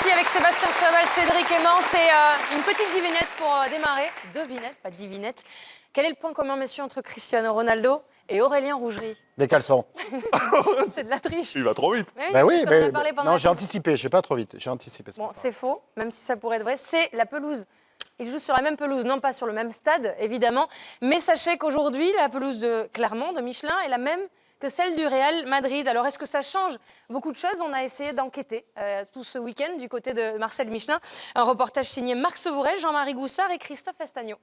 parti avec Sébastien Chaval, Cédric Emmance et une petite devinette pour démarrer. Devinette, pas divinette. Quel est le point commun, messieurs, entre Cristiano Ronaldo et Aurélien Rougerie? Les caleçons. C'est de la triche. Il va trop vite. Oui, mais non, j'ai la... anticipé, je vais pas trop vite. J'ai anticipé. Bon, c'est faux, même si ça pourrait être vrai. C'est la pelouse. Ils jouent sur la même pelouse, non pas sur le même stade, évidemment. Mais sachez qu'aujourd'hui, la pelouse de Clermont, de Michelin, est la même que celle du Real Madrid. Alors, est-ce que ça change beaucoup de choses? On a essayé d'enquêter tout ce week-end du côté de Marcel Michelin. Un reportage signé Marc Sevourel, Jean-Marie Goussard et Christophe Estagno.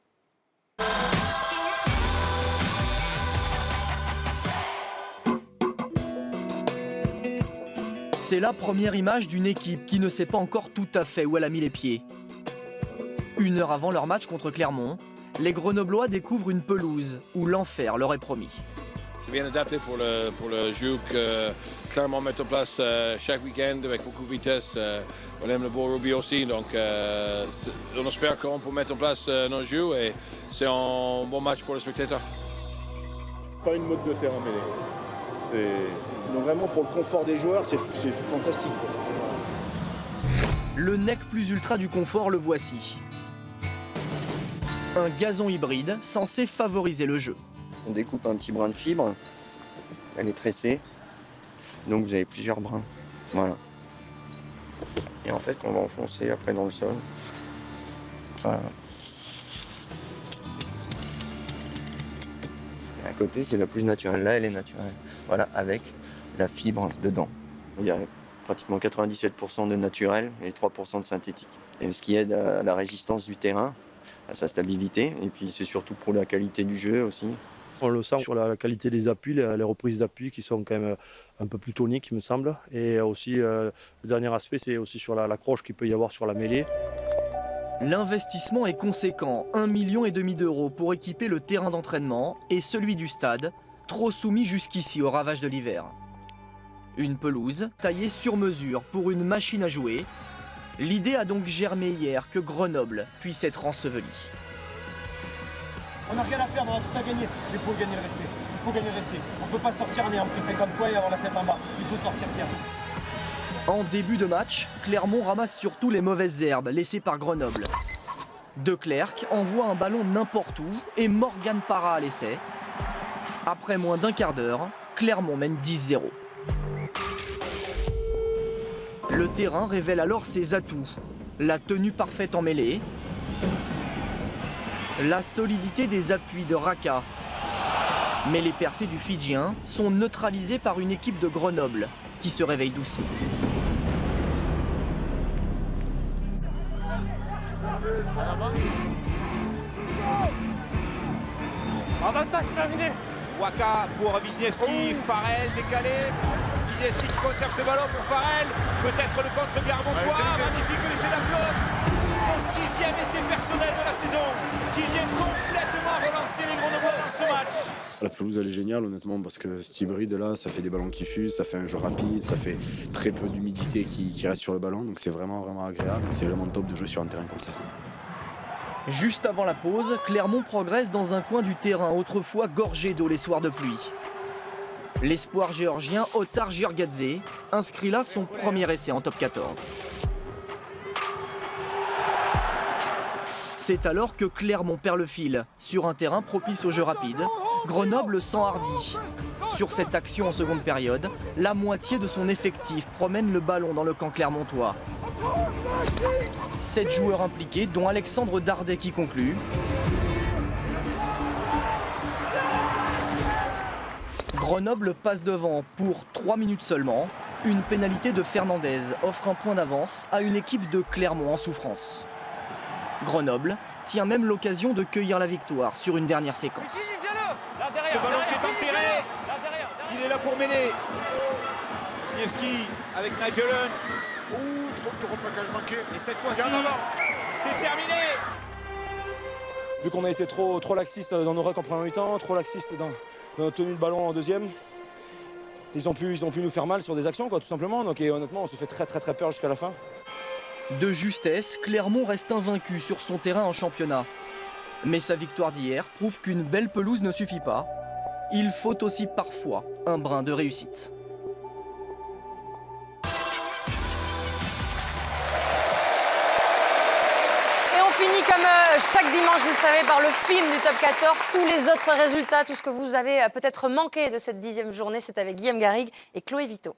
C'est la première image d'une équipe qui ne sait pas encore tout à fait où elle a mis les pieds. 1 heure avant leur match contre Clermont, les Grenoblois découvrent une pelouse où l'enfer leur est promis. C'est bien adapté pour le jeu que Clermont met en place chaque week-end avec beaucoup de vitesse. On aime le beau rugby aussi, donc on espère qu'on peut mettre en place notre jeu et c'est un bon match pour les spectateurs. Pas une mode de terrain mêlée. Donc vraiment pour le confort des joueurs, c'est fantastique. Le nec plus ultra du confort, le voici. Un gazon hybride censé favoriser le jeu. On découpe un petit brin de fibre, elle est tressée, donc vous avez plusieurs brins, voilà. Et en fait, on va enfoncer après dans le sol. Voilà. Et à côté, c'est la plus naturelle, là elle est naturelle. Voilà, avec la fibre dedans. Il y a pratiquement 97% de naturel et 3% de synthétique. Et ce qui aide à la résistance du terrain, à sa stabilité, et puis c'est surtout pour la qualité du jeu aussi. On le sent sur la qualité des appuis, les reprises d'appui qui sont quand même un peu plus toniques, il me semble. Et aussi, le dernier aspect, c'est aussi sur l'accroche qu'il peut y avoir sur la mêlée. L'investissement est conséquent, 1,5 million d'euros pour équiper le terrain d'entraînement et celui du stade, trop soumis jusqu'ici au ravage de l'hiver. Une pelouse taillée sur mesure pour une machine à jouer. L'idée a donc germé hier que Grenoble puisse être enseveli. On n'a rien à faire, on a tout à gagner. Il faut gagner le respect. Il faut gagner le respect. On ne peut pas sortir en ayant pris 50 points et avoir la tête en bas. Il faut sortir fier. En début de match, Clermont ramasse surtout les mauvaises herbes laissées par Grenoble. De Clercq envoie un ballon n'importe où et Morgan Parra à l'essai. Après moins d'un quart d'heure, Clermont mène 10-0. Le terrain révèle alors ses atouts. La tenue parfaite en mêlée, la solidité des appuis de Raka. Mais les percées du Fidjien sont neutralisées par une équipe de Grenoble qui se réveille doucement. Avantage terminé. Waka pour Wisniewski, Farrell décalé. Wisniewski qui conserve ce ballon pour Farrell. Peut-être le contre Clermontois. Magnifique l'essai d'Aflon. Son 6e essai personnel de la saison qui vient complètement relancer les Grenoblois dans ce match. La pelouse elle est géniale honnêtement parce que cet hybride là ça fait des ballons qui fusent, ça fait un jeu rapide, ça fait très peu d'humidité qui reste sur le ballon donc c'est vraiment agréable, c'est vraiment top de jouer sur un terrain comme ça. Juste avant la pause, Clermont progresse dans un coin du terrain autrefois gorgé d'eau les soirs de pluie. L'espoir géorgien Otar Giorgadze inscrit là son premier essai en top 14. C'est alors que Clermont perd le fil. Sur un terrain propice au jeu rapide, Grenoble s'enhardit. Sur cette action en seconde période, la moitié de son effectif promène le ballon dans le camp clermontois. 7 joueurs impliqués, dont Alexandre Dardet qui conclut. Grenoble passe devant pour 3 minutes seulement. Une pénalité de Fernandez offre un point d'avance à une équipe de Clermont en souffrance. Grenoble tient même l'occasion de cueillir la victoire sur une dernière séquence. Ce ballon qui est enterré, il est là pour mêler. Wisniewski avec Nigel Hunt. Trop de replaquage manqué. Et cette fois-ci, c'est terminé. Vu qu'on a été trop laxiste dans nos rucks en première mi-temps, trop laxiste dans notre tenue de ballon en deuxième, ils ont pu nous faire mal sur des actions, quoi, tout simplement. Donc, et honnêtement, on se fait très peur jusqu'à la fin. De justesse, Clermont reste invaincu sur son terrain en championnat. Mais sa victoire d'hier prouve qu'une belle pelouse ne suffit pas. Il faut aussi parfois un brin de réussite. finit comme chaque dimanche, vous le savez, par le film du Top 14. Tous les autres résultats, tout ce que vous avez peut-être manqué de cette 10e journée, c'est avec Guillaume Garrigue et Chloé Vito.